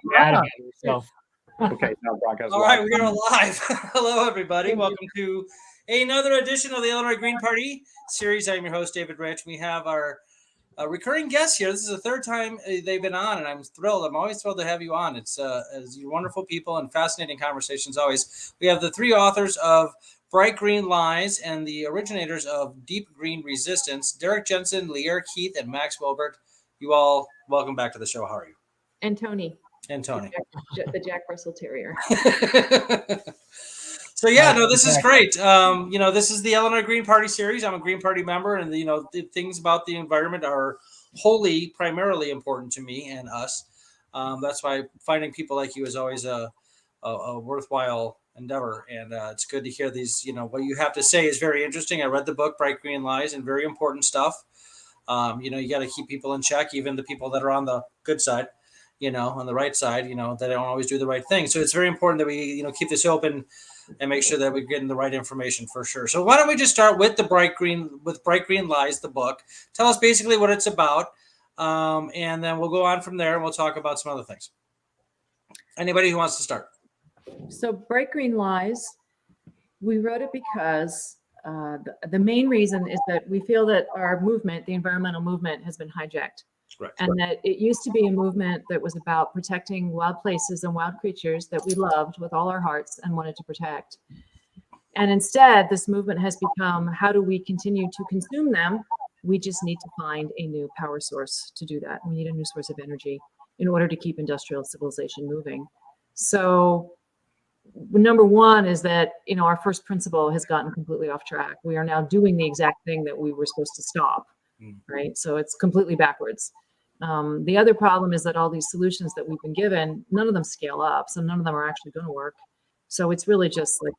Mad about yourself. Okay, now broadcast. All right, we are live. Hello, everybody. Welcome to another edition of the Illinois Green Party series. I'm your host, David Rich. We have our recurring guests here. This is the third time they've been on, and I'm thrilled. I'm always thrilled to have you on. It's you're wonderful people and fascinating conversations always. We have the three authors of Bright Green Lies and the originators of Deep Green Resistance, Derek Jensen, Lear Keith, and Max Wilbert. You all, welcome back to the show. How are you? And Tony. And Tony. The Jack Russell Terrier. So yeah, no, this is great. This is the Illinois Green Party series. I'm a Green Party member, and the things about the environment are primarily important to me and us. That's why finding people like you is always a worthwhile endeavor, and it's good to hear these. What you have to say is very interesting. I read the book Bright Green Lies, and very important stuff. You got to keep people in check, even the people that are on the good side. On the right side, they don't always do the right thing. So it's very important that we, keep this open and make sure that we're getting the right information for sure. So why don't we just start with Bright Green Lies, the book. Tell us basically what it's about. And then we'll go on from there and we'll talk about some other things. Anybody who wants to start? So Bright Green Lies, we wrote it because the main reason is that we feel that our movement, the environmental movement, has been hijacked. Correct. And that it used to be a movement that was about protecting wild places and wild creatures that we loved with all our hearts and wanted to protect. And instead, this movement has become, how do we continue to consume them? We just need to find a new power source to do that. We need a new source of energy in order to keep industrial civilization moving. So number one is that, our first principle has gotten completely off track. We are now doing the exact thing that we were supposed to stop. Right? So it's completely backwards. The other problem is that all these solutions that we've been given, none of them scale up. So none of them are actually going to work. So it's really just like,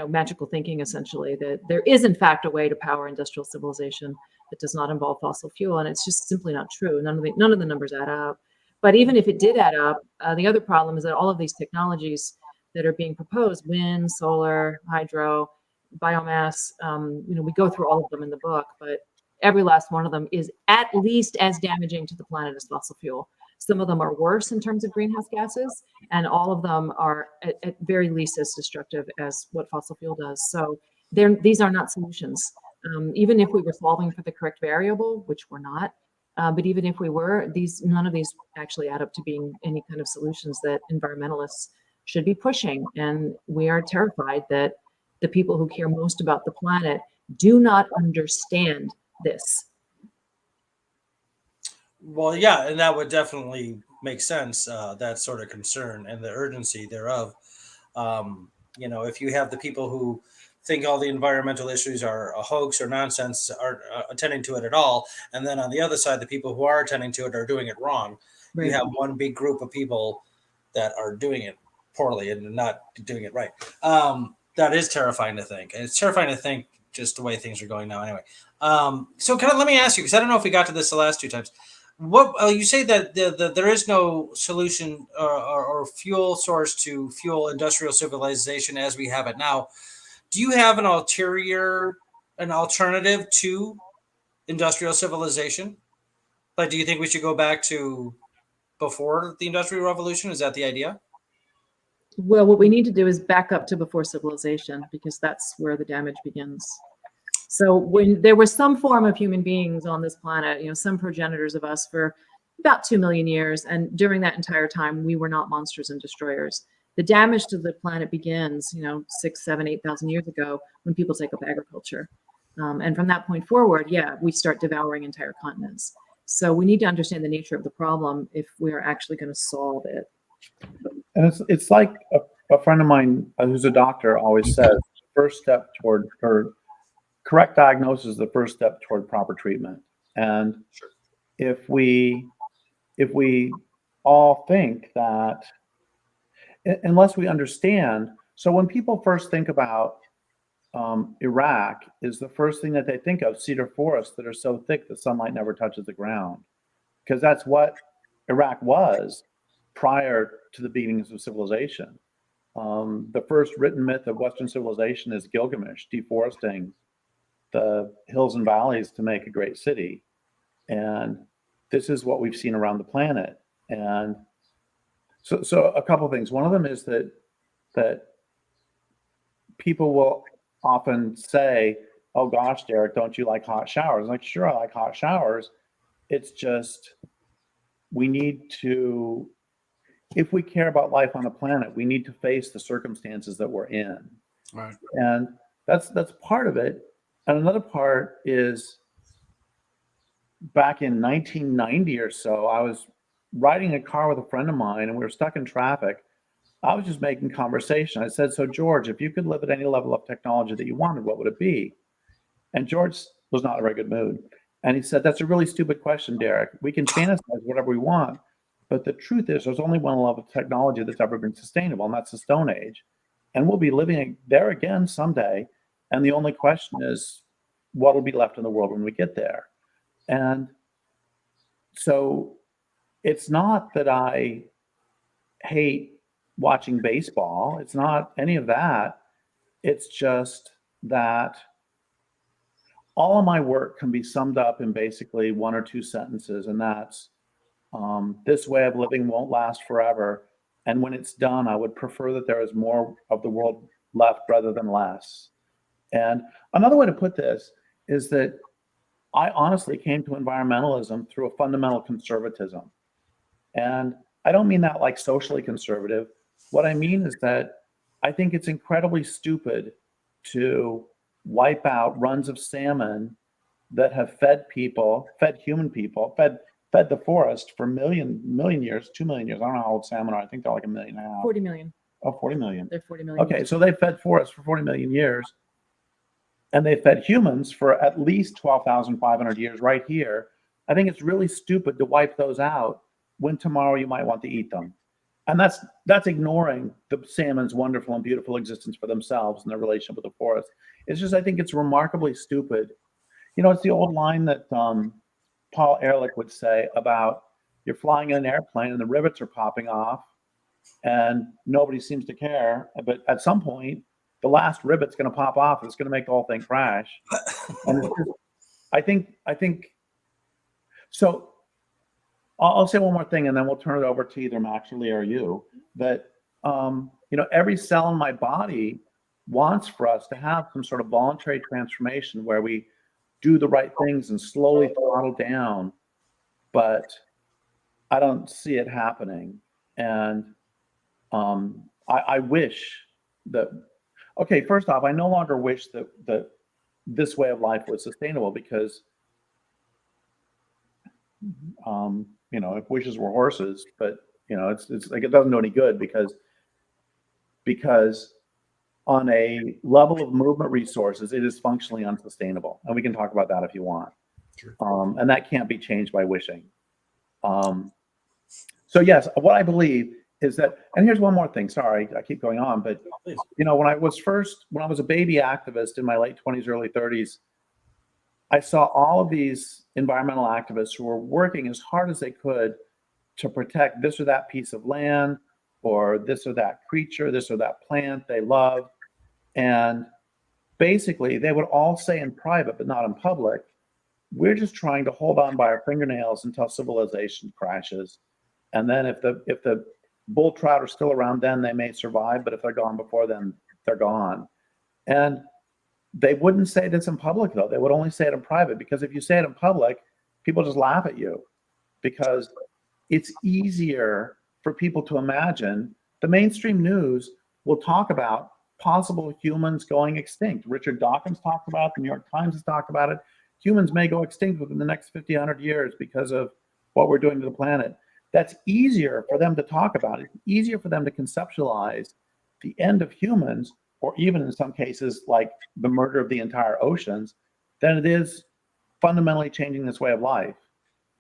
magical thinking, essentially, that there is, in fact, a way to power industrial civilization that does not involve fossil fuel. And it's just simply not true. None of the numbers add up. But even if it did add up, the other problem is that all of these technologies that are being proposed, wind, solar, hydro, biomass, we go through all of them in the book, but every last one of them is at least as damaging to the planet as fossil fuel. Some of them are worse in terms of greenhouse gases, and all of them are at very least as destructive as what fossil fuel does. So these are not solutions. Even if we were solving for the correct variable, which we're not, but even if we were, none of these actually add up to being any kind of solutions that environmentalists should be pushing. And we are terrified that the people who care most about the planet do not understand this. Well, yeah, and that would definitely make sense, that sort of concern and the urgency thereof. If you have the people who think all the environmental issues are a hoax or nonsense, aren't attending to it at all, and then on the other side, the people who are attending to it are doing it wrong. Right. You have one big group of people that are doing it poorly and not doing it right. That is terrifying to think. And it's terrifying to think just the way things are going now anyway. So let me ask you, because I don't know if we got to this the last two times. What you say that there is no solution or fuel source to fuel industrial civilization as we have it now. Do you have an alternative to industrial civilization? Like, do you think we should go back to before the Industrial Revolution? Is that the idea? Well, what we need to do is back up to before civilization, because that's where the damage begins. So when there was some form of human beings on this planet, some progenitors of us for about 2 million years, and during that entire time, we were not monsters and destroyers. The damage to the planet begins, 6, 7, 8,000 years ago when people take up agriculture. And from that point forward, we start devouring entire continents. So we need to understand the nature of the problem if we are actually going to solve it. And it's like a friend of mine who's a doctor always says, first step toward correct diagnosis is the first step toward proper treatment. And sure. if we all think that, unless we understand, so when people first think about Iraq, is the first thing that they think of cedar forests that are so thick the sunlight never touches the ground, because that's what Iraq was prior to the beginnings of civilization. The first written myth of Western civilization is Gilgamesh deforesting the hills and valleys to make a great city. And this is what we've seen around the planet. And So a couple things. One of them is that people will often say, "Oh gosh, Derek, don't you like hot showers?" I'm like, sure, I like hot showers. It's just we need to, if we care about life on the planet, we need to face the circumstances that we're in. Right. And that's part of it. And another part is back in 1990 or so, I was riding a car with a friend of mine and we were stuck in traffic. I was just making conversation. I said, "So George, if you could live at any level of technology that you wanted, what would it be?" And George was not in a very good mood. And he said, "That's a really stupid question, Derek. We can fantasize whatever we want, but the truth is there's only one level of technology that's ever been sustainable, and that's the Stone Age. And we'll be living there again someday. And the only question is what will be left in the world when we get there." And so it's not that I hate watching baseball. It's not any of that. It's just that all of my work can be summed up in basically one or two sentences, and that's this way of living won't last forever. And when it's done, I would prefer that there is more of the world left rather than less. And another way to put this is that I honestly came to environmentalism through a fundamental conservatism. And I don't mean that like socially conservative. What I mean is that I think it's incredibly stupid to wipe out runs of salmon that have fed people, fed human people, fed the forest for million years, 2 million years. I don't know how old salmon are. I think they're like 1.5 million. 40 million. Oh, 40 million. They're 40 million. Okay, so they fed forests for 40 million years, and they fed humans for at least 12,500 years right here. I think it's really stupid to wipe those out when tomorrow you might want to eat them. And that's ignoring the salmon's wonderful and beautiful existence for themselves and their relationship with the forest. It's just, I think it's remarkably stupid. You know, it's the old line that Paul Ehrlich would say about you're flying in an airplane and the rivets are popping off and nobody seems to care. But at some point, the last rivet's going to pop off and it's going to make the whole thing crash. And it's just, I think, so I'll say one more thing and then we'll turn it over to either Max or Lee or you. That, you know, every cell in my body wants for us to have some sort of voluntary transformation where we do the right things and slowly throttle down, but I don't see it happening. And I wish that, okay, first off, I no longer wish that this way of life was sustainable because, you know, if wishes were horses, but you know, it's like, it doesn't do any good because on a level of movement resources, it is functionally unsustainable. And we can talk about that if you want. Sure. And that can't be changed by wishing. So yes, what I believe is that, and here's one more thing, sorry, I keep going on, but Please. you know, when I was a baby activist in my late 20s, early 30s, I saw all of these environmental activists who were working as hard as they could to protect this or that piece of land or this or that creature, this or that plant they loved. And basically, they would all say in private, but not in public, we're just trying to hold on by our fingernails until civilization crashes. And then if the bull trout are still around, then they may survive. But if they're gone before then, they're gone. And they wouldn't say this in public, though. They would only say it in private, because if you say it in public, people just laugh at you, because it's easier for people to imagine. The mainstream news will talk about possible humans going extinct. Richard Dawkins talked about it. The New York Times has talked about it. Humans may go extinct within the next 50, 100 years because of what we're doing to the planet. That's easier for them to talk about. It's easier for them to conceptualize the end of humans, or even in some cases, like the murder of the entire oceans, than it is fundamentally changing this way of life.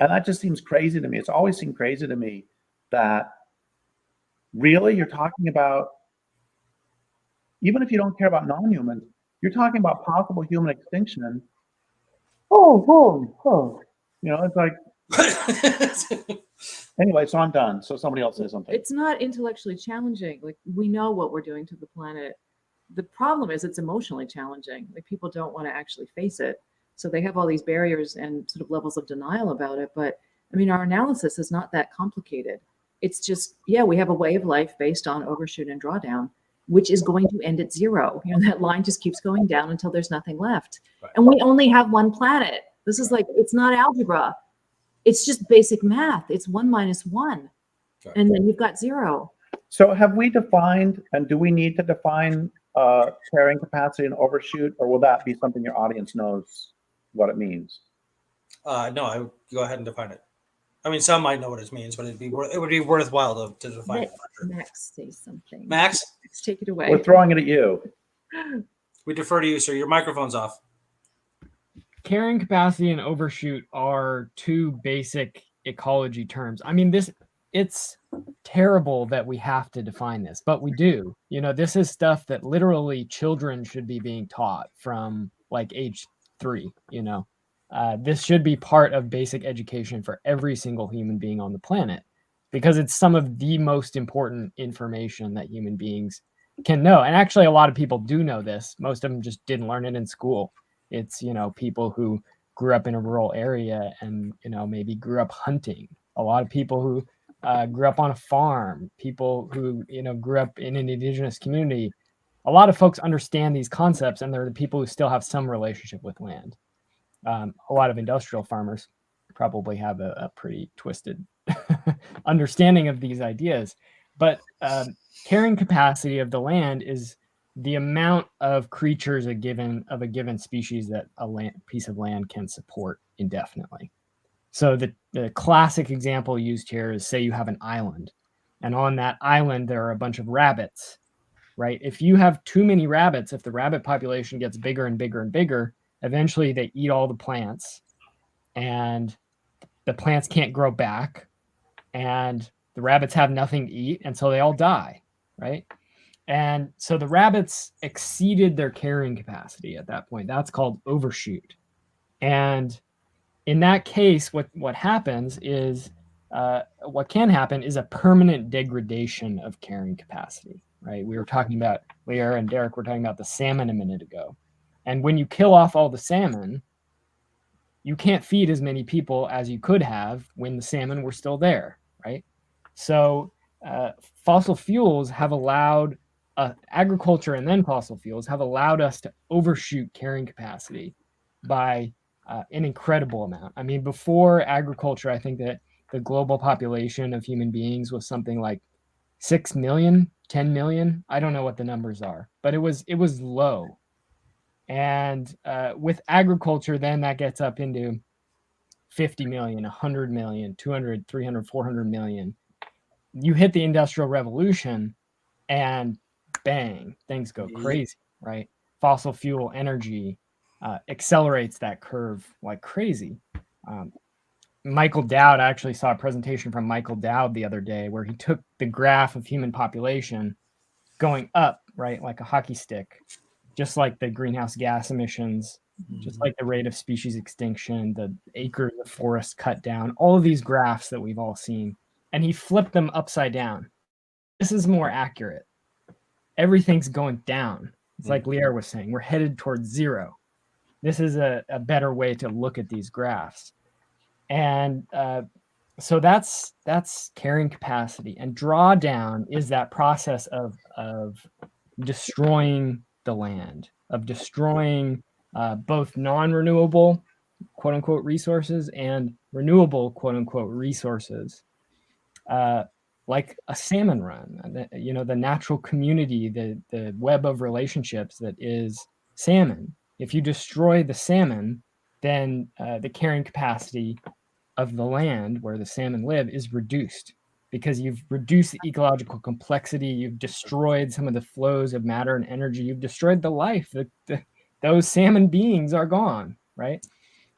And that just seems crazy to me. It's always seemed crazy to me that really you're talking about, even if you don't care about non-humans, you're talking about possible human extinction. You know, it's like, anyway, so I'm done. So somebody else say something. It's not intellectually challenging. Like, we know what we're doing to the planet. The problem is it's emotionally challenging. Like, people don't want to actually face it. So they have all these barriers and sort of levels of denial about it. But I mean, our analysis is not that complicated. It's just, yeah, we have a way of life based on overshoot and drawdown, which is going to end at zero. That line just keeps going down until there's nothing left. Right. And we only have one planet. This is like, it's not algebra. It's just basic math. It's 1 minus 1. Right. And then you've got 0. So have we defined, and do we need to define carrying capacity and overshoot, or will that be something your audience knows what it means? No, I would go ahead and define it. I mean, some might know what it means, but it would be worthwhile to define it. Max, say something. Max, Let's take it away. We're throwing it at you. we defer to you, sir. Your microphone's off. Carrying capacity and overshoot are two basic ecology terms. I mean, it's terrible that we have to define this, but we do. This is stuff that literally children should be being taught from like age 3. This should be part of basic education for every single human being on the planet, because it's some of the most important information that human beings can know. And actually, a lot of people do know this. Most of them just didn't learn it in school. It's, people who grew up in a rural area and, maybe grew up hunting. A lot of people who grew up on a farm, people who, grew up in an indigenous community. A lot of folks understand these concepts, and they're the people who still have some relationship with land. A lot of industrial farmers probably have a pretty twisted understanding of these ideas. But carrying capacity of the land is the amount of creatures of a given species that piece of land can support indefinitely. So the classic example used here is, say you have an island, and on that island there are a bunch of rabbits, right? If you have too many rabbits, if the rabbit population gets bigger and bigger and bigger, eventually they eat all the plants, and the plants can't grow back, and the rabbits have nothing to eat, and so they all die, right? And so the rabbits exceeded their carrying capacity at that point. That's called overshoot. And in that case, what happens is, what can happen is a permanent degradation of carrying capacity, right? We were talking about, Leah and Derek were talking about the salmon a minute ago. And when you kill off all the salmon, you can't feed as many people as you could have when the salmon were still there, right? So fossil fuels have allowed, agriculture and then fossil fuels have allowed us to overshoot carrying capacity by an incredible amount. I mean, before agriculture, I think that the global population of human beings was something like 6 million, 10 million. I don't know what the numbers are, but it was low. And with agriculture, then that gets up into 50 million, 100 million, 200, 300, 400 million. You hit the Industrial Revolution and bang, things go crazy, right? Fossil fuel energy accelerates that curve like crazy. Michael Dowd, I actually saw a presentation from Michael Dowd the other day where he took the graph of human population going up, right, like a hockey stick, just like the greenhouse gas emissions, just like the rate of species extinction, the acres of forest cut down, all of these graphs that we've all seen. And he flipped them upside down. This is more accurate. Everything's going down. It's like Leah was saying, we're headed towards zero. This is a better way to look at these graphs. And so that's carrying capacity. And drawdown is that process of destroying the land, of destroying both non-renewable, quote unquote, resources and renewable, quote unquote, resources. Like a salmon run, the natural community, the web of relationships that is salmon. If you destroy the salmon, then the carrying capacity of the land where the salmon live is reduced, because you've reduced the ecological complexity, you've destroyed some of the flows of matter and energy, you've destroyed the life. Those salmon beings are gone, right?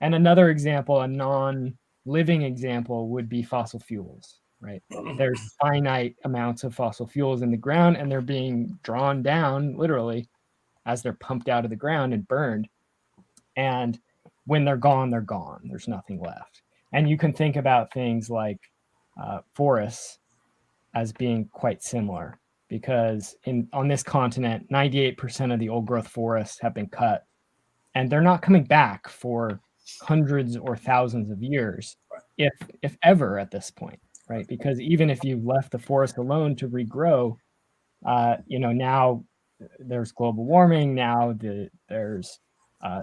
And another example, a non-living example, would be fossil fuels. Right. There's finite amounts of fossil fuels in the ground, and they're being drawn down literally as they're pumped out of the ground and burned. And when they're gone, they're gone. There's nothing left. And you can think about things like forests as being quite similar, because on this continent, 98% of the old growth forests have been cut, and they're not coming back for hundreds or thousands of years, if ever, at this point. right? Because even if you left the forest alone to regrow, now there's global warming. Now there's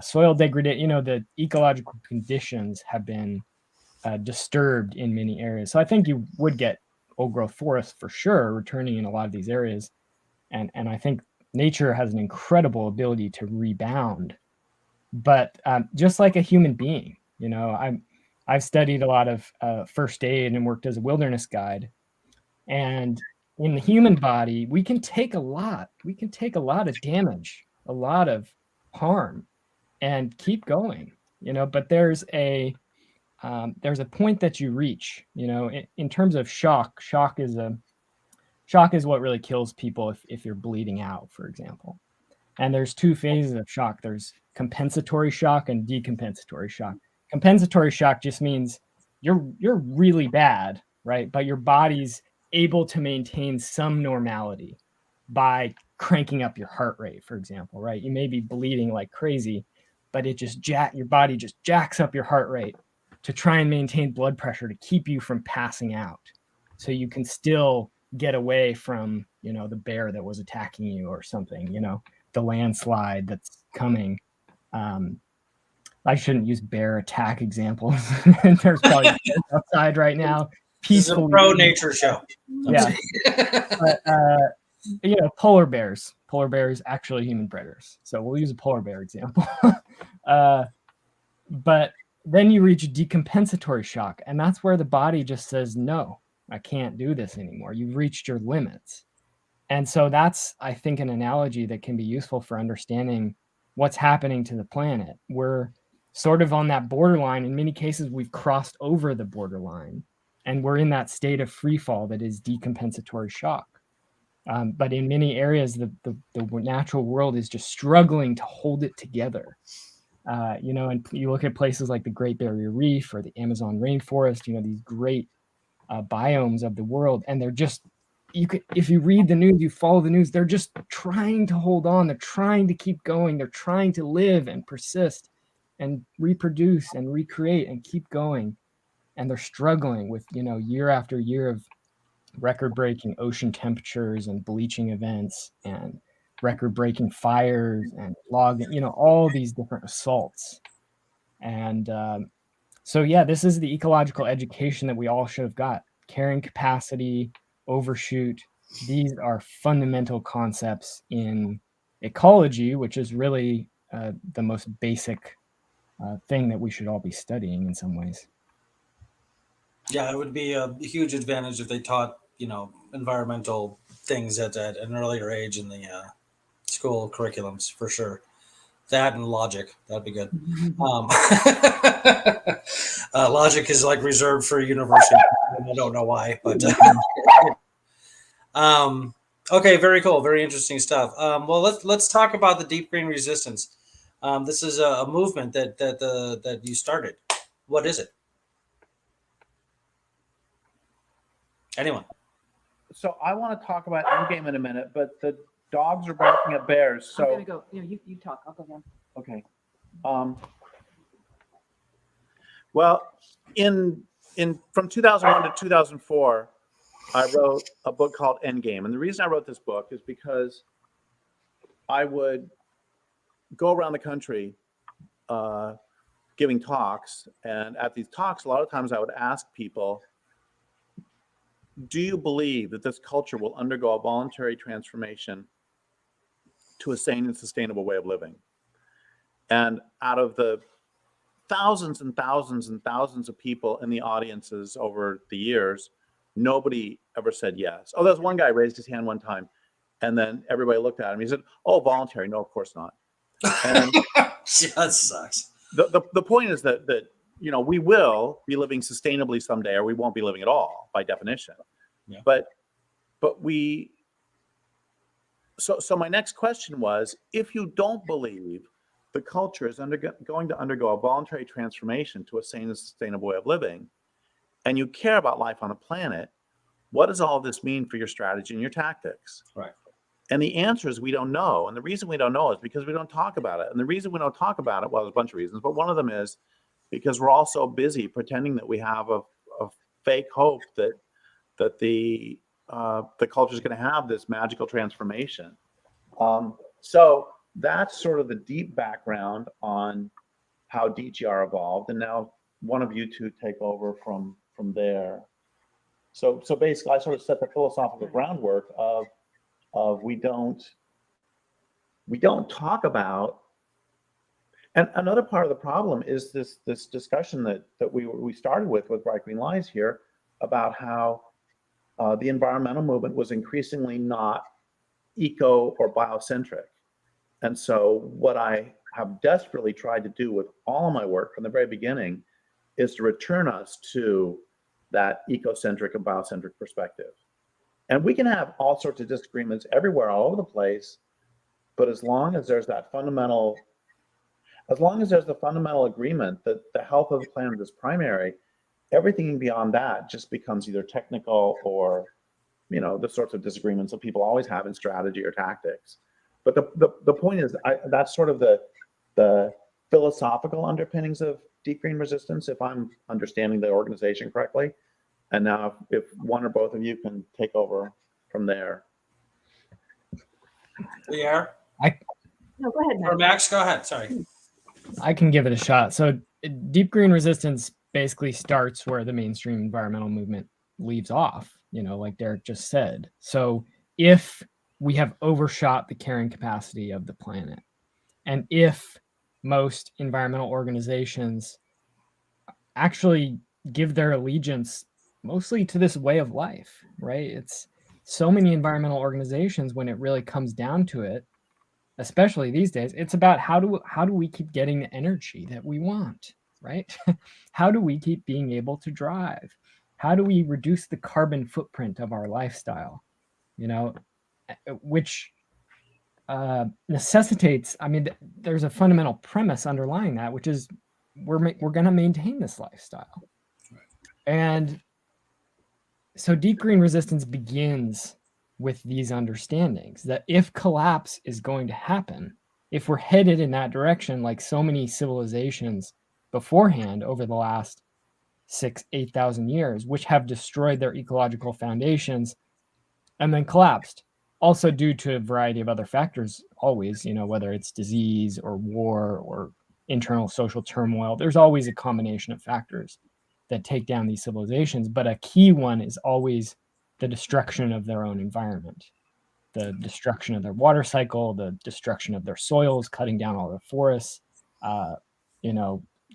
soil degradation. The ecological conditions have been disturbed in many areas. So I think you would get old growth forests for sure returning in a lot of these areas. And I think nature has an incredible ability to rebound. But just like a human being, I've studied a lot of first aid and worked as a wilderness guide. And in the human body, we can take a lot. We can take a lot of damage, a lot of harm, and keep going. But there's a point that you reach. In terms of shock. Shock is what really kills people if you're bleeding out, for example. And there's two phases of shock. There's compensatory shock and decompensatory shock. Compensatory shock just means you're really bad, right? But your body's able to maintain some normality by cranking up your heart rate, for example, right? You may be bleeding like crazy, but your body just jacks up your heart rate to try and maintain blood pressure to keep you from passing out. So you can still get away from, the bear that was attacking you or something, the landslide that's coming. I shouldn't use bear attack examples. There's probably outside right now. This is a pro nature show. Yeah. But, polar bears. Polar bears actually human predators. So we'll use a polar bear example. But then you reach decompensatory shock, and that's where the body just says, no, I can't do this anymore. You've reached your limits. And so that's, I think, an analogy that can be useful for understanding what's happening to the planet. We're sort of on that borderline. In many cases, we've crossed over the borderline, and we're in that state of free fall that is decompensatory shock. But in many areas, the natural world is just struggling to hold it together. And you look at places like the Great Barrier Reef or the Amazon rainforest, these great biomes of the world, and they're just, if you read the news, you follow the news, they're just trying to hold on. They're trying to keep going. They're trying to live and persist and reproduce and recreate and keep going. And they're struggling with, year after year of record-breaking ocean temperatures and bleaching events and record-breaking fires and logging, all these different assaults. And so, yeah, this is the ecological education that we all should have got. Carrying capacity, overshoot. These are fundamental concepts in ecology, which is really the most basic thing that we should all be studying in some ways. Yeah, it would be a huge advantage if they taught, environmental things at an earlier age in the school curriculums, for sure. That and logic, that'd be good. Logic is like reserved for university. I don't know why, but okay, very cool, very interesting stuff. Well, let's talk about the deep green resistance. This is a movement that you started. What is it? Anyone? So I want to talk about Endgame in a minute, but the dogs are barking at bears. So I'm gonna go. You talk. I'll go down. okay. Well, in from 2001 to 2004, I wrote a book called Endgame, and the reason I wrote this book is because I would go around the country giving talks, and at these talks, a lot of times I would ask people, do you believe that this culture will undergo a voluntary transformation to a sane and sustainable way of living? And out of the thousands and thousands and thousands of people in the audiences over the years, nobody ever said yes. Oh, there's one guy raised his hand one time, and then everybody looked at him. He said, oh, voluntary. No, of course not. And that sucks. The point is that we will be living sustainably someday, or we won't be living at all by definition. Yeah. But so my next question was, if you don't believe the culture is going to undergo a voluntary transformation to a sane and sustainable way of living, and you care about life on the planet, what does all this mean for your strategy and your tactics? Right. And the answer is we don't know. And the reason we don't know is because we don't talk about it. And the reason we don't talk about it, well, there's a bunch of reasons, but one of them is because we're all so busy pretending that we have a fake hope that that the culture is going to have this magical transformation. So that's sort of the deep background on how DGR evolved, and now one of you two take over from there. So basically, I sort of set the philosophical groundwork of we don't talk about. And another part of the problem is this discussion that we started with Bright Green Lies here about how the environmental movement was increasingly not eco or biocentric. And so what I have desperately tried to do with all of my work from the very beginning is to return us to that ecocentric and biocentric perspective. And we can have all sorts of disagreements everywhere, all over the place, but as long as there's the fundamental agreement that the health of the planet is primary, everything beyond that just becomes either technical or, the sorts of disagreements that people always have in strategy or tactics. But the point is, that's sort of the philosophical underpinnings of deep green resistance, if I'm understanding the organization correctly. And now if one or both of you can take over from there. Yeah. No, go ahead, Or Matt. Max, go ahead. Sorry. I can give it a shot. So deep green resistance basically starts where the mainstream environmental movement leaves off, like Derek just said. So if we have overshot the carrying capacity of the planet, and if most environmental organizations actually give their allegiance mostly to this way of life, right? It's so many environmental organizations, when it really comes down to it, especially these days, it's about how do we keep getting the energy that we want, right? How do we keep being able to drive? How do we reduce the carbon footprint of our lifestyle? Which necessitates, there's a fundamental premise underlying that, which is we're going to maintain this lifestyle. And so deep green resistance begins with these understandings that if collapse is going to happen, if we're headed in that direction, like so many civilizations beforehand over the last 8,000 years, which have destroyed their ecological foundations and then collapsed, also due to a variety of other factors, always, whether it's disease or war or internal social turmoil, there's always a combination of factors that take down these civilizations. But a key one is always the destruction of their own environment, the destruction of their water cycle, the destruction of their soils, cutting down all their forests,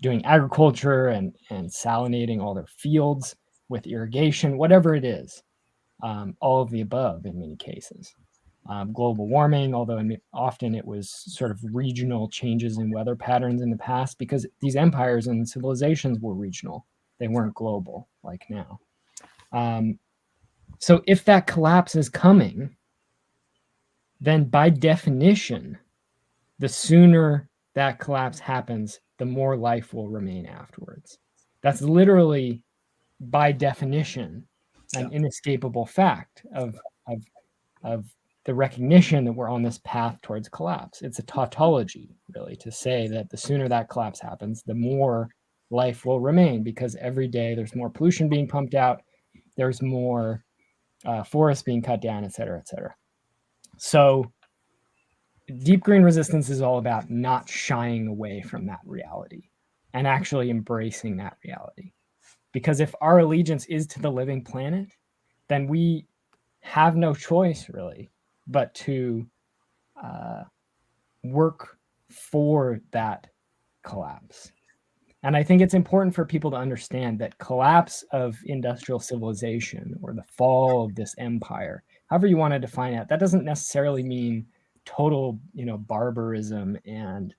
doing agriculture and salinating all their fields with irrigation, whatever it is, all of the above in many cases. Global warming, although often it was sort of regional changes in weather patterns in the past, because these empires and civilizations were regional. They weren't global like now. So if that collapse is coming, then by definition, the sooner that collapse happens, the more life will remain afterwards. That's literally, by definition, an inescapable fact of the recognition that we're on this path towards collapse. It's a tautology, really, to say that the sooner that collapse happens, the more life will remain, because every day there's more pollution being pumped out, there's more forests being cut down, et cetera, et cetera. So deep green resistance is all about not shying away from that reality and actually embracing that reality. Because if our allegiance is to the living planet, then we have no choice, really, but to work for that collapse. And I think it's important for people to understand that collapse of industrial civilization, or the fall of this empire, however you want to define it, that doesn't necessarily mean total, barbarism and,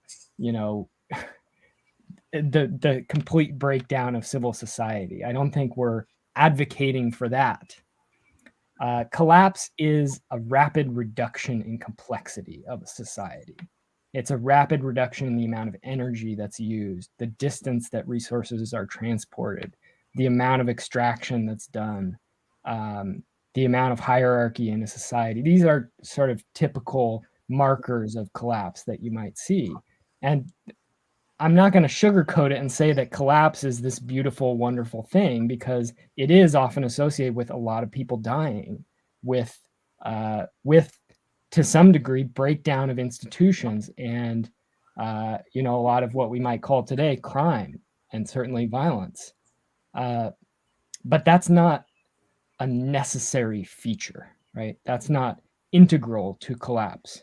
the complete breakdown of civil society. I don't think we're advocating for that. Collapse is a rapid reduction in complexity of a society. It's a rapid reduction in the amount of energy that's used, the distance that resources are transported, the amount of extraction that's done, the amount of hierarchy in a society. These are sort of typical markers of collapse that you might see. And I'm not going to sugarcoat it and say that collapse is this beautiful, wonderful thing, because it is often associated with a lot of people dying, with to some degree breakdown of institutions, and a lot of what we might call today crime, and certainly violence. But that's not a necessary feature, right? That's not integral to collapse.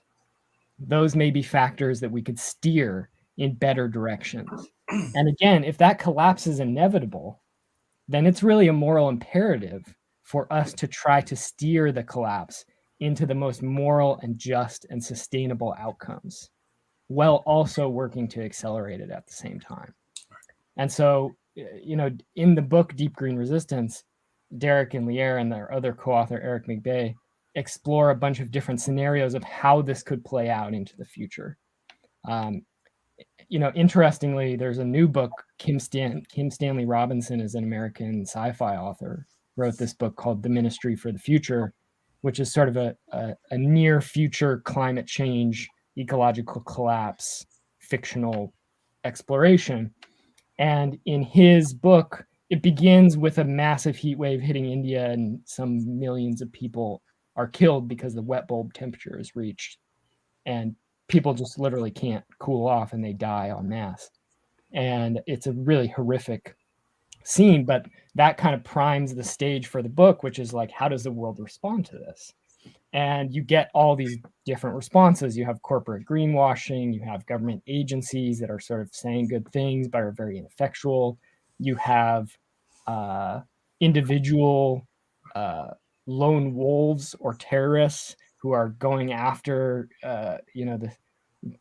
Those may be factors that we could steer in better directions. And again, if that collapse is inevitable, then it's really a moral imperative for us to try to steer the collapse into the most moral and just and sustainable outcomes, while also working to accelerate it at the same time. And so, in the book Deep Green Resistance, Derek and Lier and their other co-author Eric McBay explore a bunch of different scenarios of how this could play out into the future. Interestingly, there's a new book. Kim Stanley Robinson is an American sci-fi author, wrote this book called The Ministry for the Future, which is sort of a near future climate change, ecological collapse, fictional exploration. And in his book, it begins with a massive heat wave hitting India, and some millions of people are killed because the wet bulb temperature is reached, and people just literally can't cool off and they die en masse. And it's a really horrific scene, but that kind of primes the stage for the book, which is like, how does the world respond to this? And you get all these different responses. You have corporate greenwashing, you have government agencies that are sort of saying good things but are very ineffectual. You have individual lone wolves or terrorists who are going after the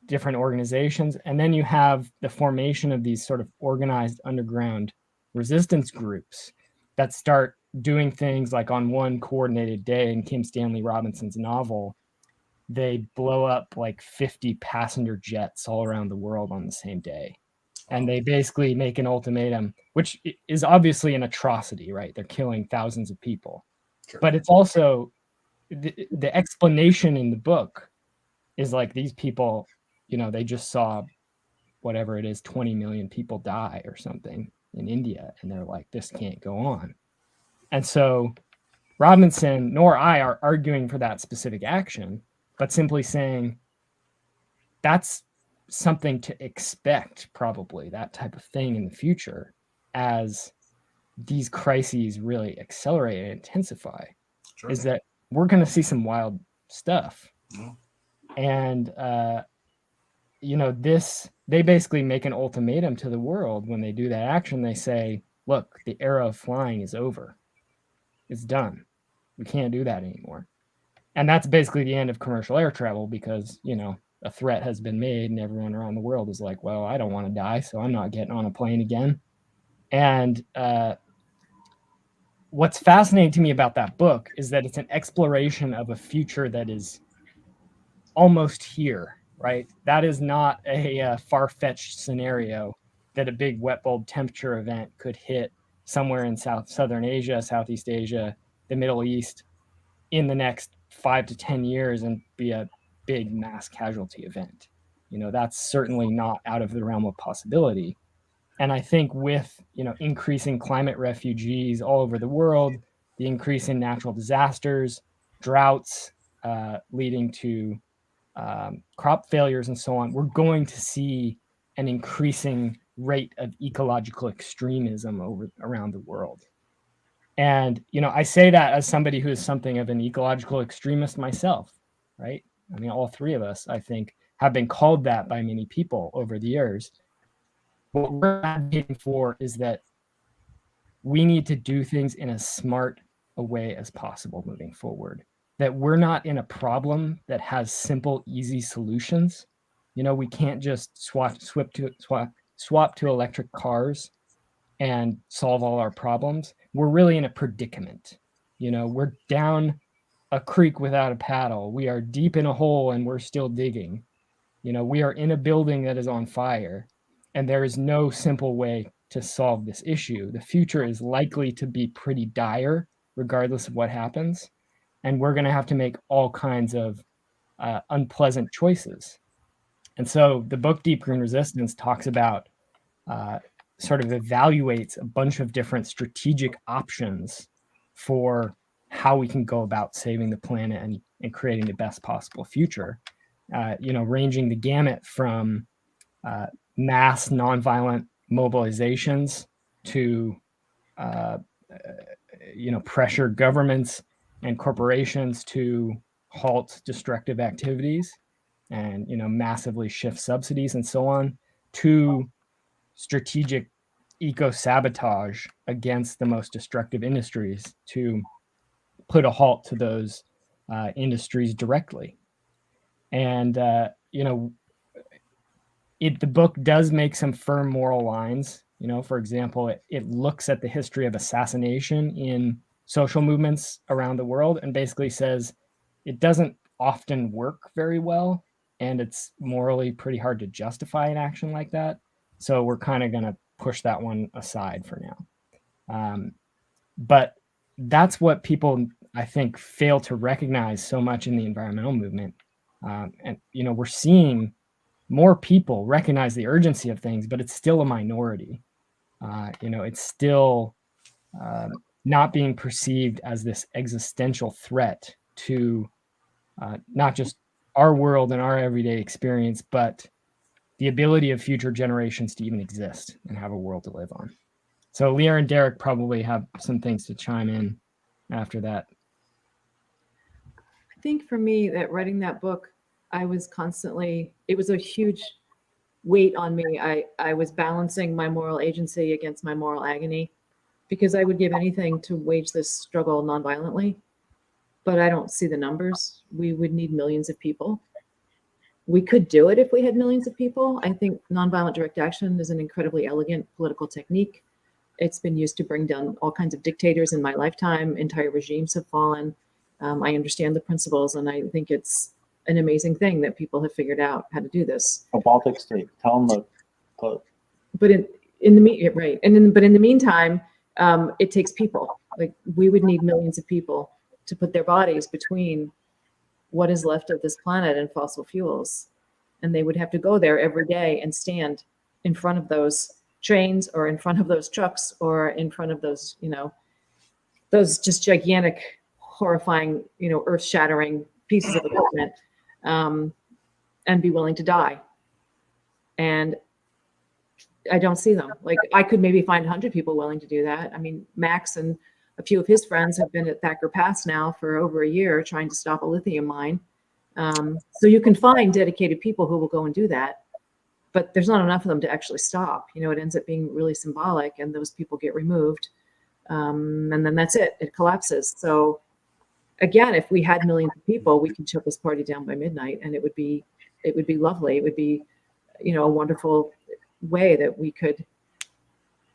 different organizations. And then you have the formation of these sort of organized underground resistance groups that start doing things like, on one coordinated day in Kim Stanley Robinson's novel, they blow up like 50 passenger jets all around the world on the same day. And they basically make an ultimatum, which is obviously an atrocity, right? They're killing thousands of people. Sure. But it's also the explanation in the book is like, these people, they just saw whatever it is, 20 million people die or something in India. And they're like, this can't go on. And so Robinson nor I are arguing for that specific action, but simply saying that's something to expect, probably, that type of thing in the future as these crises really accelerate and intensify. Sure. Is that we're going to see some wild stuff. Mm-hmm. And, they basically make an ultimatum to the world when they do that action. They say, look, the era of flying is over. It's done. We can't do that anymore. And that's basically the end of commercial air travel, because, a threat has been made and everyone around the world is like, well, I don't want to die, so I'm not getting on a plane again. And what's fascinating to me about that book is that it's an exploration of a future that is almost here, right? That is not a far-fetched scenario that a big wet bulb temperature event could hit somewhere in Southern Asia, Southeast Asia, the Middle East in the next 5 to 10 years and be a big mass casualty event. That's certainly not out of the realm of possibility. And I think with, increasing climate refugees all over the world, the increase in natural disasters, droughts leading to crop failures and so on, we're going to see an increasing rate of ecological extremism around the world. And, I say that as somebody who is something of an ecological extremist myself, right? I mean, all three of us, I think, have been called that by many people over the years. What we're advocating for is that we need to do things in as smart a way as possible moving forward. That we're not in a problem that has simple, easy solutions. We can't just swap to electric cars and solve all our problems. We're really in a predicament. We're down a creek without a paddle. We are deep in a hole and we're still digging. We are in a building that is on fire, and there is no simple way to solve this issue. The future is likely to be pretty dire, regardless of what happens. And we're going to have to make all kinds of unpleasant choices. And so the book Deep Green Resistance talks about, sort of evaluates a bunch of different strategic options for how we can go about saving the planet and creating the best possible future, ranging the gamut from mass nonviolent mobilizations to pressure governments and corporations to halt destructive activities and massively shift subsidies and so on, to strategic eco-sabotage against the most destructive industries to put a halt to those industries directly. And the book does make some firm moral lines. For example, it looks at the history of assassination in social movements around the world and basically says it doesn't often work very well, and it's morally pretty hard to justify an action like that. So we're kind of going to push that one aside for now. But that's what people, I think, fail to recognize so much in the environmental movement. And we're seeing more people recognize the urgency of things, but it's still a minority. It's still not being perceived as this existential threat to not just our world and our everyday experience, but the ability of future generations to even exist and have a world to live on. So Leah and Derek probably have some things to chime in after that. I think for me, that writing that book, it was a huge weight on me. I was balancing my moral agency against my moral agony, because I would give anything to wage this struggle nonviolently, but I don't see the numbers. We would need millions of people. We could do it if we had millions of people. I think nonviolent direct action is an incredibly elegant political technique. It's been used to bring down all kinds of dictators in my lifetime. Entire regimes have fallen. I understand the principles, and I think it's an amazing thing that people have figured out how to do this. A Baltic state. Tell them the. But in the meantime, it takes people. Like, we would need millions of people to put their bodies between what is left of this planet and fossil fuels, and they would have to go there every day and stand in front of those trains or in front of those trucks or in front of those those just gigantic, horrifying, earth-shattering pieces of equipment, and be willing to die. And I don't see them. Like, I could maybe find 100 people willing to do that. I mean, Max and a few of his friends have been at Thacker Pass now for over a year trying to stop a lithium mine. So you can find dedicated people who will go and do that, but there's not enough of them to actually stop. It ends up being really symbolic, and those people get removed. And then that's it. It collapses. So again, if we had millions of people, we could shut this party down by midnight, and it would be lovely. It would be, a wonderful way that we could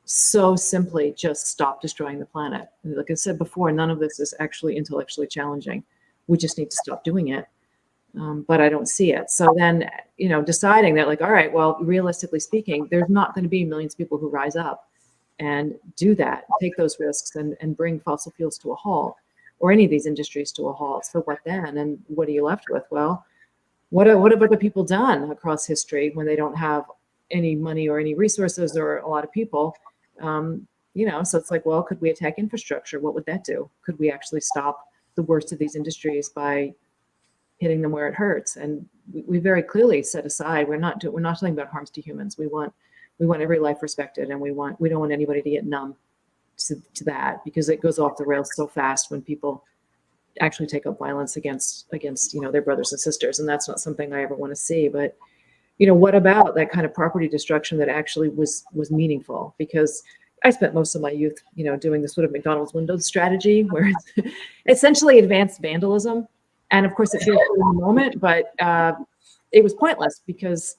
so simply just stop destroying the planet. And like I said before, none of this is actually intellectually challenging. We just need to stop doing it. But I don't see it. So then, deciding that, like, all right, well, realistically speaking, there's not going to be millions of people who rise up and do that, take those risks and bring fossil fuels to a halt, or any of these industries to a halt. So what then? And what are you left with? Well, what have other people done across history when they don't have any money or any resources or a lot of people? So it's like, well, could we attack infrastructure? What would that do? Could we actually stop the worst of these industries by hitting them where it hurts? And we very clearly set aside, we're not talking about harms to humans. We want every life respected, and we don't want anybody to get numb to that, because it goes off the rails so fast when people actually take up violence against their brothers and sisters. And that's not something I ever want to see. But what about that kind of property destruction that actually was meaningful? Because I spent most of my youth, doing this sort of McDonald's windows strategy, where it's essentially advanced vandalism. And of course, it feels good in the moment, but it was pointless because,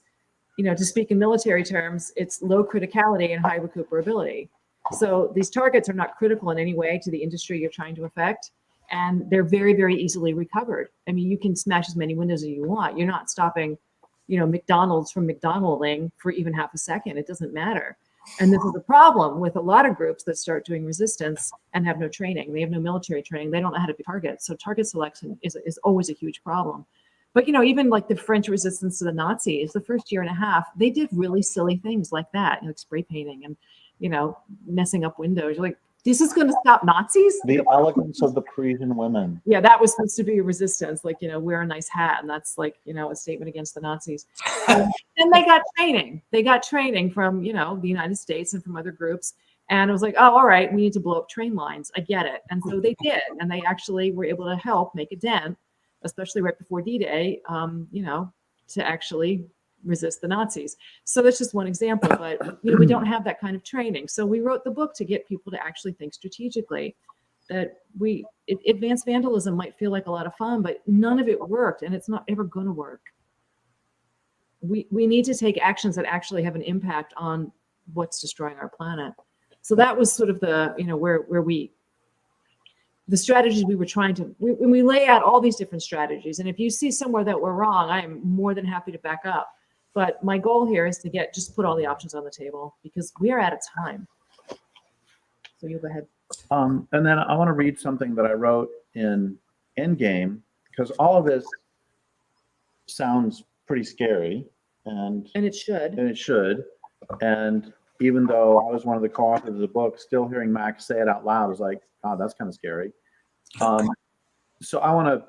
to speak in military terms, it's low criticality and high recuperability. So these targets are not critical in any way to the industry you're trying to affect, and they're very, very easily recovered. I mean, you can smash as many windows as you want. You're not stopping, McDonald's from McDonalding for even half a second. It doesn't matter. And this is the problem with a lot of groups that start doing resistance and have no training. They have no military training. They don't know how to be targets. So target selection is always a huge problem. But, even like the French resistance to the Nazis, the first year and a half, they did really silly things like that, like spray painting and, messing up windows. You're like, this is going to stop Nazis? The elegance of the Parisian women. Yeah, that was supposed to be a resistance, like, wear a nice hat. And that's like, a statement against the Nazis. And they got training. They got training from, the United States and from other groups. And it was like, oh, all right, we need to blow up train lines. I get it. And so they did. And they actually were able to help make a dent, especially right before D-Day, to actually resist the Nazis. So that's just one example, but we don't have that kind of training. So we wrote the book to get people to actually think strategically. That advanced vandalism might feel like a lot of fun, but none of it worked, and it's not ever going to work. We need to take actions that actually have an impact on what's destroying our planet. So that was sort of the the strategies we were trying to, we lay out all these different strategies. And if you see somewhere that we're wrong, I am more than happy to back up. But my goal here is to just put all the options on the table because we are out of time. So you go ahead. And then I want to read something that I wrote in Endgame, because all of this sounds pretty scary. And it should. And even though I was one of the co-authors of the book, still hearing Max say it out loud was like, oh, that's kind of scary. So I want to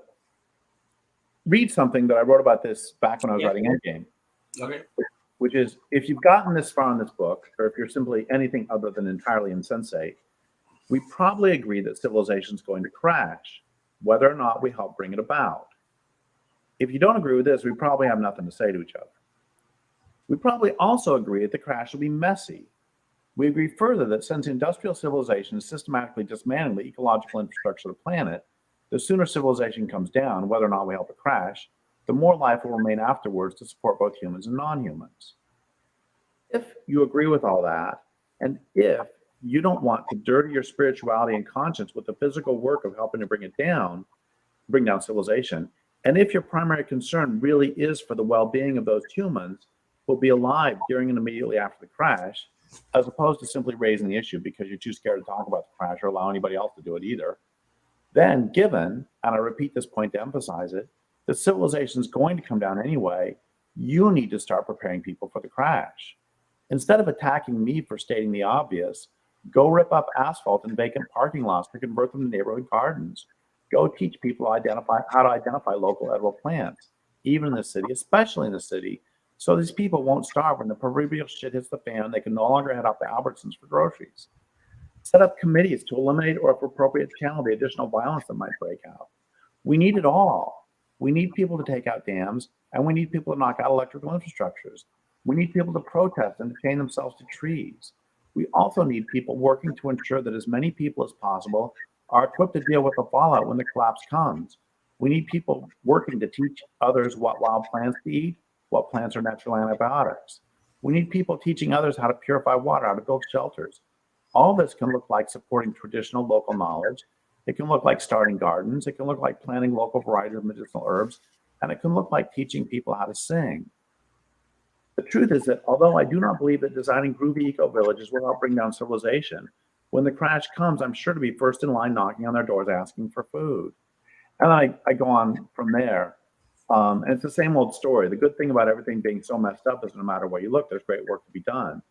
read something that I wrote about this back when I was writing Endgame. Okay. Which is, if you've gotten this far in this book, or if you're simply anything other than entirely insensate, we probably agree that civilization is going to crash, whether or not we help bring it about. If you don't agree with this, we probably have nothing to say to each other. We probably also agree that the crash will be messy. We agree further that since industrial civilization is systematically dismantling the ecological infrastructure of the planet, the sooner civilization comes down, whether or not we help it crash, the more life will remain afterwards to support both humans and non-humans. If you agree with all that, and if you don't want to dirty your spirituality and conscience with the physical work of helping to bring down civilization, and if your primary concern really is for the well-being of those humans who will be alive during and immediately after the crash, as opposed to simply raising the issue because you're too scared to talk about the crash or allow anybody else to do it either, then given, and I repeat this point to emphasize it, that civilization is going to come down anyway, you need to start preparing people for the crash. Instead of attacking me for stating the obvious, go rip up asphalt and vacant parking lots to convert them to neighborhood gardens. Go teach people how to identify local edible plants, even in the city, especially in the city, so these people won't starve when the proverbial shit hits the fan. They can no longer head out to Albertsons for groceries. Set up committees to eliminate or, if appropriate, channel the additional violence that might break out. We need it all. We need people to take out dams, and we need people to knock out electrical infrastructures. We need people to protest and to chain themselves to trees. We also need people working to ensure that as many people as possible are equipped to deal with the fallout when the collapse comes. We need people working to teach others what wild plants to eat, what plants are natural antibiotics. We need people teaching others how to purify water, how to build shelters. All this can look like supporting traditional local knowledge. It can look like starting gardens. It can look like planting local varieties of medicinal herbs. And it can look like teaching people how to sing. The truth is that although I do not believe that designing groovy eco-villages will help bring down civilization, when the crash comes, I'm sure to be first in line knocking on their doors asking for food. And I go on from there. And it's the same old story. The good thing about everything being so messed up is no matter where you look, there's great work to be done.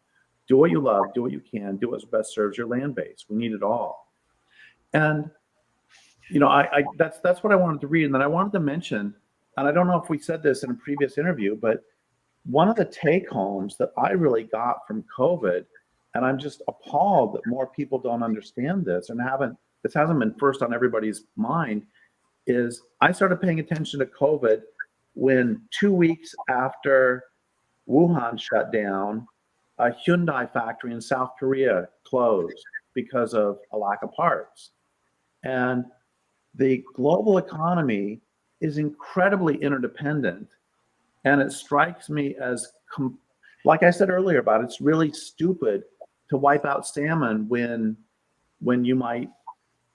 Do what you love, do what you can, do what best serves your land base. We need it all. And, that's what I wanted to read. And then I wanted to mention, and I don't know if we said this in a previous interview, but one of the take homes that I really got from COVID, and I'm just appalled that more people don't understand this and this hasn't been first on everybody's mind, is I started paying attention to COVID when 2 weeks after Wuhan shut down, a Hyundai factory in South Korea closed because of a lack of parts. And the global economy is incredibly interdependent. And it strikes me as, like I said earlier about it's really stupid to wipe out salmon when you might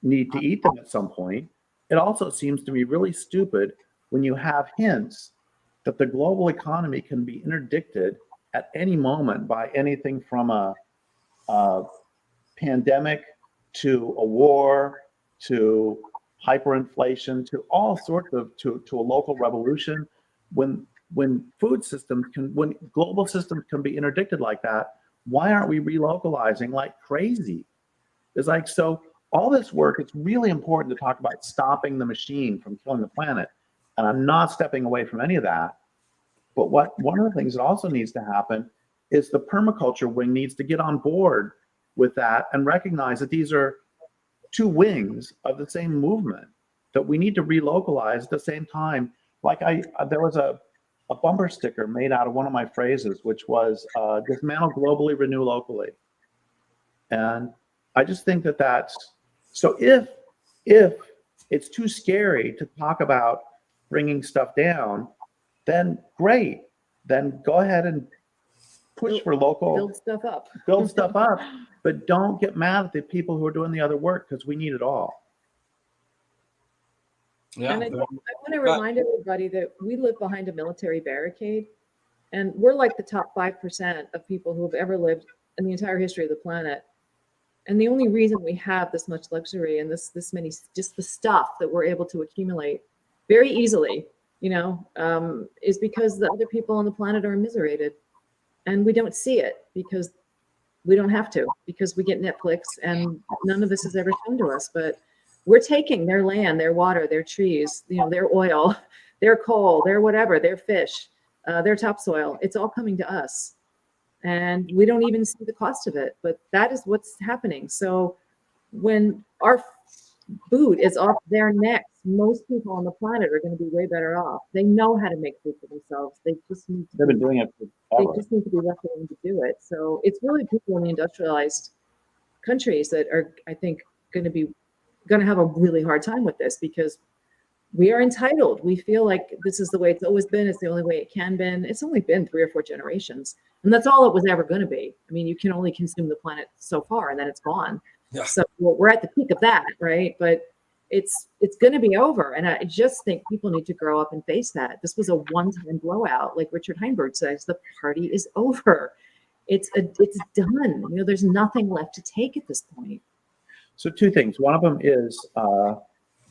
need to eat them at some point. It also seems to me really stupid when you have hints that the global economy can be interdicted at any moment by anything from a pandemic to a war to hyperinflation, to all sorts of to a local revolution. When food systems can, when global systems can be interdicted like that, why aren't we relocalizing like crazy? It's like, so all this work, it's really important to talk about stopping the machine from killing the planet. And I'm not stepping away from any of that. But one of the things that also needs to happen is the permaculture wing needs to get on board with that and recognize that these are two wings of the same movement that we need to relocalize at the same time. Like there was a bumper sticker made out of one of my phrases, which was dismantle globally, renew locally. And I just think that that's, so if it's too scary to talk about bringing stuff down, then great. Then go ahead and push for local, Build stuff up. build stuff up, but don't get mad at the people who are doing the other work, because we need it all. Yeah. And I want to remind everybody that we live behind a military barricade, and we're like the top 5% of people who have ever lived in the entire history of the planet. And the only reason we have this much luxury and this many, just the stuff that we're able to accumulate very easily, is because the other people on the planet are immiserated. And we don't see it because we don't have to, because we get Netflix and none of this is ever shown to us. But we're taking their land, their water, their trees, their oil, their coal, their whatever, their fish, their topsoil. It's all coming to us. And we don't even see the cost of it, but that is what's happening. So when our food is off their necks, most people on the planet are going to be way better off. They know how to make food for themselves. They just need to They've been doing it forever. They just need to be left alone to do it. So it's really people in the industrialized countries that are, I think, going to have a really hard time with this, because we are entitled. We feel like this is the way it's always been. It's the only way it can be. It's only been 3 or 4 generations, and that's all it was ever going to be. I mean, you can only consume the planet so far, and then it's gone. Yeah. So we're at the peak of that, right? But it's going to be over, and I just think people need to grow up and face that. This was a one-time blowout, like Richard Heinberg says. The party is over. It's done. There's nothing left to take at this point. So 2 things. One of them is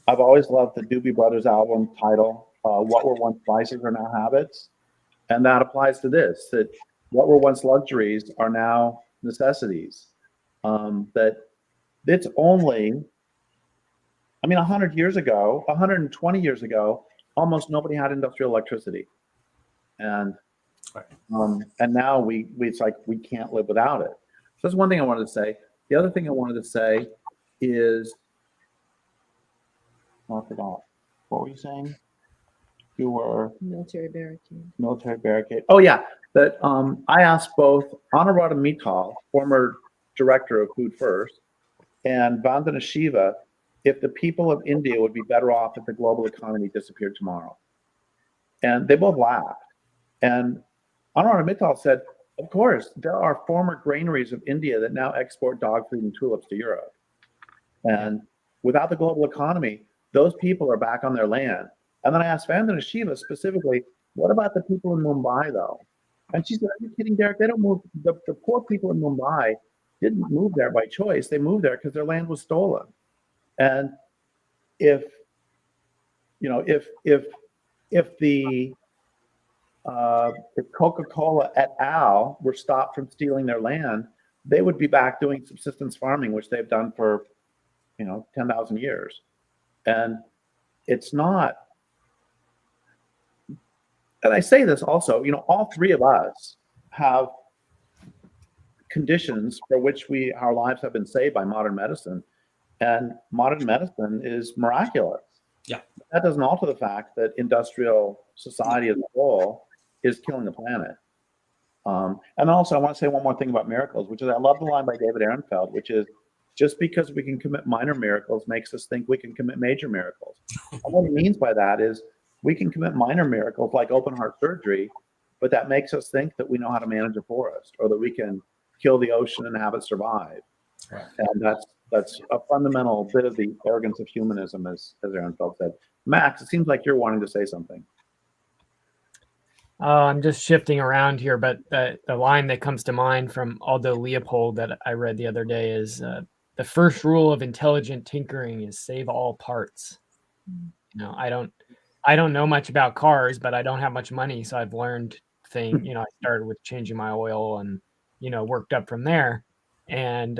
I've always loved the Doobie Brothers album title, What Were Once Vices Are Now Habits. And that applies to this, that what were once luxuries are now necessities. That it's only, 100 years ago, 120 years ago, almost nobody had industrial electricity. And now it's like we can't live without it. So that's one thing I wanted to say. The other thing I wanted to say is, I forgot. What were you saying? You were Military barricade. Military barricade. Oh yeah, that I asked both Anuradha Mittal, former director of Food First, and Vandana Shiva if the people of India would be better off if the global economy disappeared tomorrow. And they both laughed. And Anuradha Mittal said, of course, there are former granaries of India that now export dog food and tulips to Europe. And without the global economy, those people are back on their land. And then I asked Vandana Shiva specifically, what about the people in Mumbai, though? And she said, are you kidding, Derek? They don't move. The poor people in Mumbai didn't move there by choice. They moved there because their land was stolen. And if Coca-Cola et al. Were stopped from stealing their land, they would be back doing subsistence farming, which they've done for 10,000 years. And it's not, and I say this also, all 3 of us have conditions for which our lives have been saved by modern medicine. And modern medicine is miraculous. Yeah. That doesn't alter the fact that industrial society as a whole is killing the planet. And also I want to say one more thing about miracles, which is I love the line by David Ehrenfeld, which is, just because we can commit minor miracles makes us think we can commit major miracles. And what he means by that is we can commit minor miracles like open heart surgery, but that makes us think that we know how to manage a forest, or that we can kill the ocean and have it survive. Right. And that's a fundamental bit of the arrogance of humanism, as Ehrenfeld said. Max, it seems like you're wanting to say something. I'm just shifting around here, but the line that comes to mind from Aldo Leopold that I read the other day is, the first rule of intelligent tinkering is save all parts. You know, I don't know much about cars, but I don't have much money, so I've learned things. You know, I started with changing my oil and, you know, worked up from there. And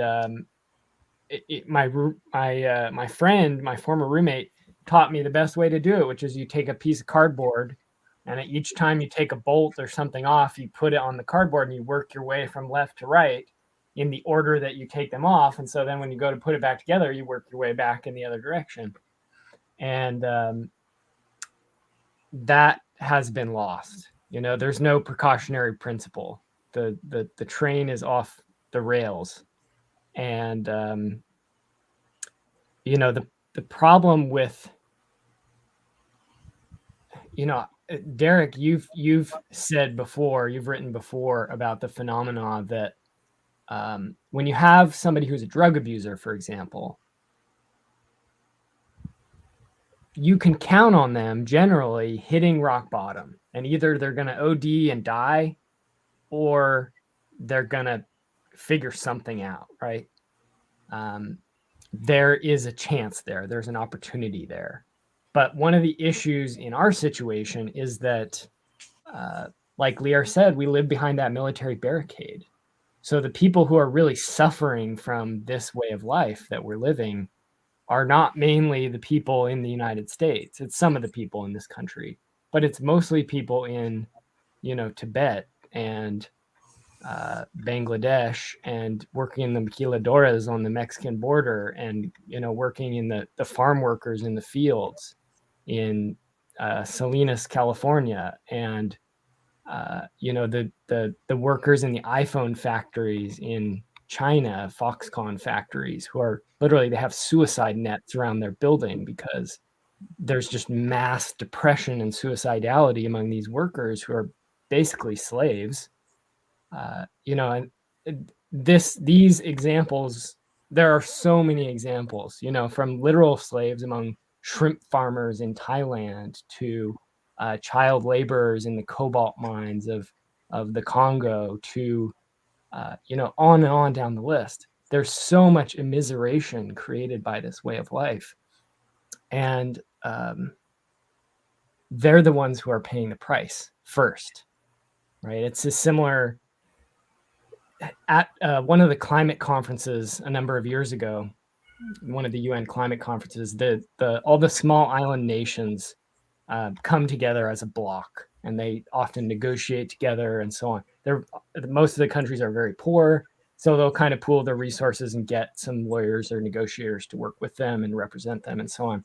my friend, my former roommate, taught me the best way to do it, which is you take a piece of cardboard, and at each time you take a bolt or something off, you put it on the cardboard and you work your way from left to right in the order that you take them off. And so then when you go to put it back together, you work your way back in the other direction. And that has been lost. You know, there's no precautionary principle. The train is off the rails. And you know, the problem with, you know, Derek, you've said before, you've written before about the phenomena that when you have somebody who's a drug abuser, for example, you can count on them generally hitting rock bottom, and either they're going to OD and die, or they're going to figure something out, right? There is a chance there. There's an opportunity there. But one of the issues in our situation is that, like Lier said, we live behind that military barricade. So the people who are really suffering from this way of life that we're living are not mainly the people in the United States. It's some of the people in this country, but it's mostly people in, you know, Tibet and Bangladesh, and working in the maquiladoras on the Mexican border, and, you know, working in the farm workers in the fields in Salinas, California, and you know, the workers in the iPhone factories in China, Foxconn factories, who are literally, they have suicide nets around their building because there's just mass depression and suicidality among these workers who are basically slaves. You know, and these examples, there are so many examples, you know, from literal slaves among shrimp farmers in Thailand to child laborers in the cobalt mines of the Congo to, you know, on and on down the list. There's so much immiseration created by this way of life. And they're the ones who are paying the price first, right? It's a similar, at one of the climate conferences a number of years ago, one of the UN climate conferences, all the small island nations come together as a bloc, and they often negotiate together and so on. Most of the countries are very poor, so they'll kind of pool their resources and get some lawyers or negotiators to work with them and represent them and so on.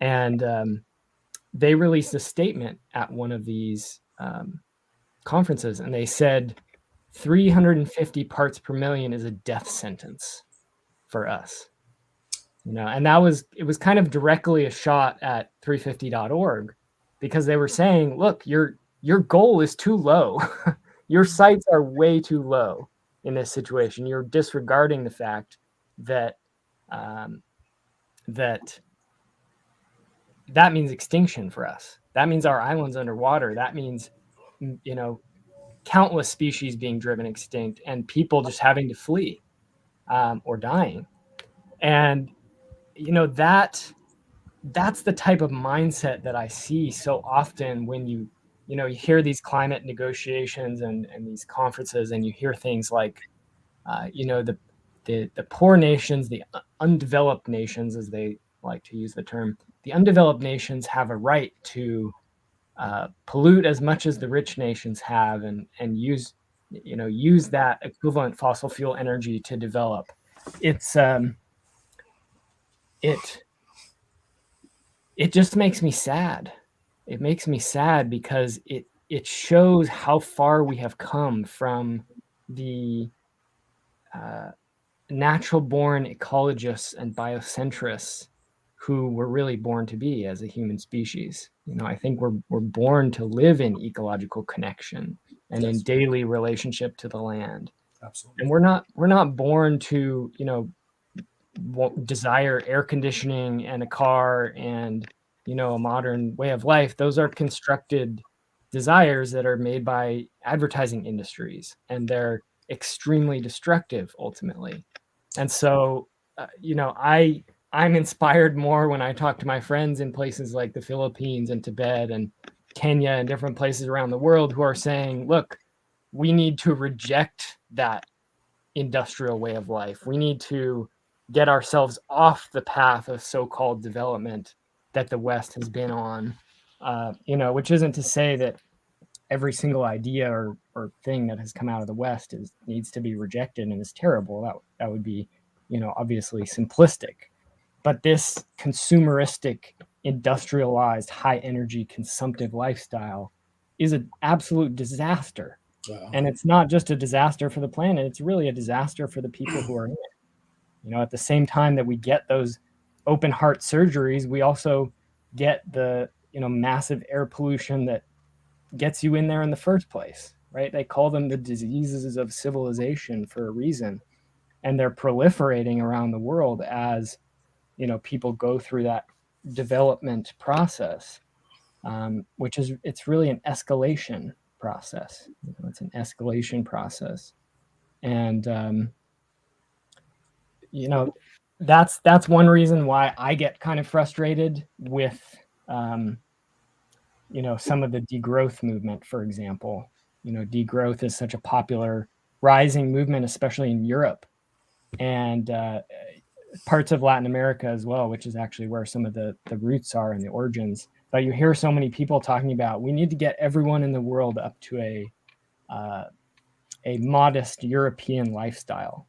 And they released a statement at one of these conferences, and they said 350 parts per million is a death sentence for us. You know, and it was kind of directly a shot at 350.org, because they were saying, look, your goal is too low. Your sights are way too low in this situation. You're disregarding the fact that that means extinction for us. That means our island's underwater. That means, you know, countless species being driven extinct, and people just having to flee or dying. And, you know, that's the type of mindset that I see so often when you hear these climate negotiations and these conferences, and you hear things like, you know, the poor nations, the undeveloped nations, as they like to use the term, the undeveloped nations have a right to pollute as much as the rich nations have, and use that equivalent fossil fuel energy to develop. It just makes me sad. It makes me sad because it shows how far we have come from the natural born ecologists and biocentrists who we're really born to be as a human species. You know, I think we're born to live in ecological connection and in daily relationship to the land. Absolutely. And we're not born to, you know, desire air conditioning and a car and, you know, a modern way of life. Those are constructed desires that are made by advertising industries, and they're extremely destructive ultimately. And so, you know, I I'm inspired more when I talk to my friends in places like the Philippines and Tibet and Kenya and different places around the world who are saying, look, we need to reject that industrial way of life. We need to get ourselves off the path of so-called development that the West has been on, which isn't to say that every single idea or thing that has come out of the West needs to be rejected and is terrible. That would be, obviously simplistic. But this consumeristic, industrialized, high energy, consumptive lifestyle is an absolute disaster. Wow. And it's not just a disaster for the planet, it's really a disaster for the people who are in it. At the same time that we get those open heart surgeries, we also get the, massive air pollution that gets you in there in the first place, right? They call them the diseases of civilization for a reason. And they're proliferating around the world as, people go through that development process, it's really an escalation process. It's an escalation process. And, that's one reason why I get kind of frustrated with, some of the degrowth movement, for example. Degrowth is such a popular rising movement, especially in Europe and parts of Latin America as well, which is actually where some of the roots are and the origins. But you hear so many people talking about we need to get everyone in the world up to a modest European lifestyle.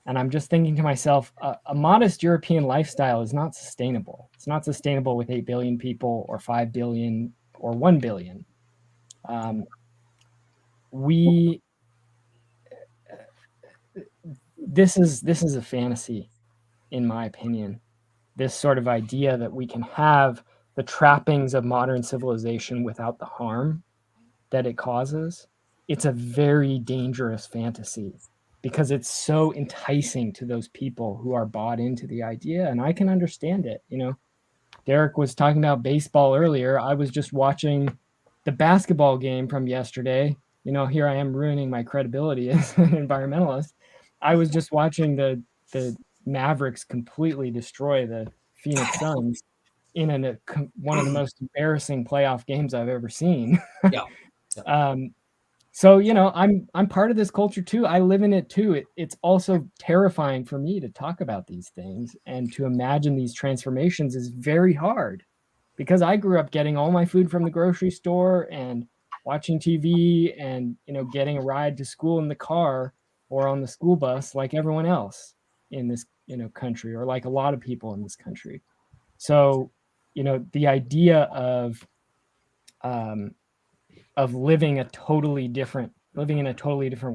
And I'm just thinking to myself, a modest European lifestyle is not sustainable. It's not sustainable with 8 billion people or 5 billion or 1 billion. This is a fantasy, in my opinion. This sort of idea that we can have the trappings of modern civilization without the harm that it causes. It's a very dangerous fantasy because it's so enticing to those people who are bought into the idea. And I can understand it. Derek was talking about baseball earlier. I was just watching the basketball game from yesterday. Here I am ruining my credibility as an environmentalist. I was just watching the Mavericks completely destroy the Phoenix Suns in one of the most embarrassing playoff games I've ever seen. Yeah. So I'm part of this culture too. I live in it too. It's also terrifying for me to talk about these things, and to imagine these transformations is very hard because I grew up getting all my food from the grocery store and watching TV and getting a ride to school in the car or on the school bus like everyone else in this country, or like a lot of people in this country. So the idea of living in a totally different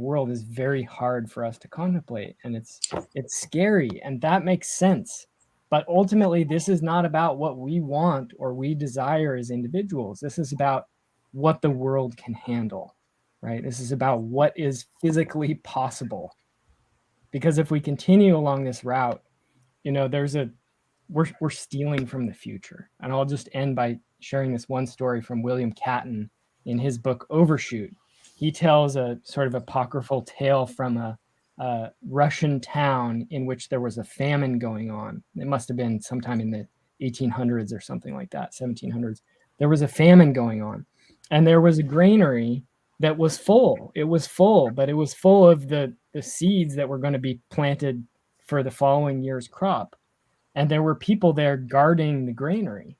world is very hard for us to contemplate, and it's scary, and that makes sense. But ultimately, this is not about what we want or we desire as individuals. This is about what the world can handle, right? This is about what is physically possible. Because if we continue along this route, we're stealing from the future. And I'll just end by sharing this one story from William Catton in his book Overshoot. He tells a sort of apocryphal tale from a Russian town in which there was a famine going on. It must have been sometime in the 1800s or something like that, 1700s. There was a famine going on, and there was a granary that was full. It was full, but it was full of the seeds that were going to be planted for the following year's crop. And there were people there guarding the granary.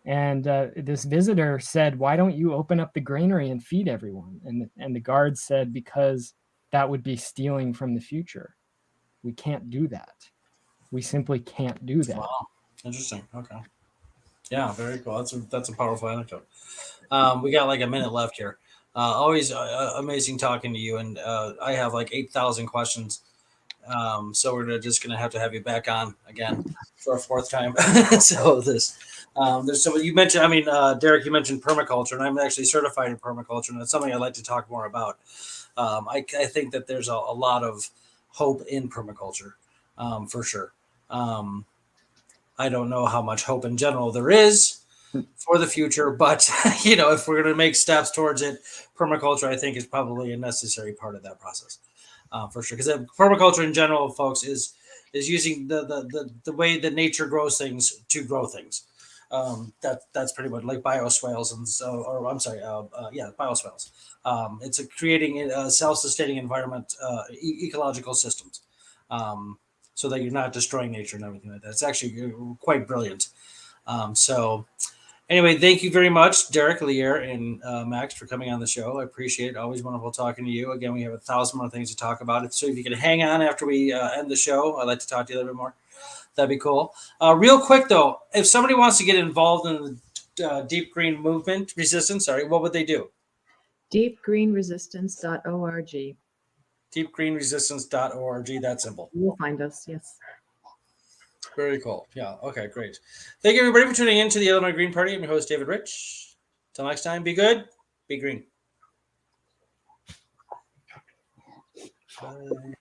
And this visitor said, "Why don't you open up the granary and feed everyone?" And the guards said, "Because that would be stealing from the future. We can't do that. We simply can't do that." Wow. Interesting. Okay. Yeah, very cool. That's a powerful anecdote. We got like a minute left here. Always amazing talking to you, and I have like 8,000 questions. So we're just gonna have to have you back on again for a fourth time. So there's so you mentioned. I mean, Derek, you mentioned permaculture, and I'm actually certified in permaculture, and it's something I'd like to talk more about. I think that there's a lot of hope in permaculture, for sure. I don't know how much hope in general there is for the future, but if we're going to make steps towards it, permaculture, I think, is probably a necessary part of that process, for sure. Because permaculture in general, folks, is is using the way that nature grows things to grow things. That's pretty much like bioswales and so, or I'm sorry, bioswales. It's creating a self-sustaining environment, ecological systems, so that you're not destroying nature and everything like that. It's actually quite brilliant. So anyway, thank you very much, Derek, Lear, and Max, for coming on the show. I appreciate it. Always wonderful talking to you. Again, we have 1,000 more things to talk about. So if you could hang on after we end the show, I'd like to talk to you a little bit more. That'd be cool. Real quick, though, if somebody wants to get involved in the Deep Green Movement Resistance, what would they do? Deepgreenresistance.org. Deepgreenresistance.org. That simple. You'll find us, yes. Very cool. Yeah. Okay, great. Thank you, everybody, for tuning in to the Illinois Green Party. I'm your host, David Rich. Till next time, be good, be green. Bye.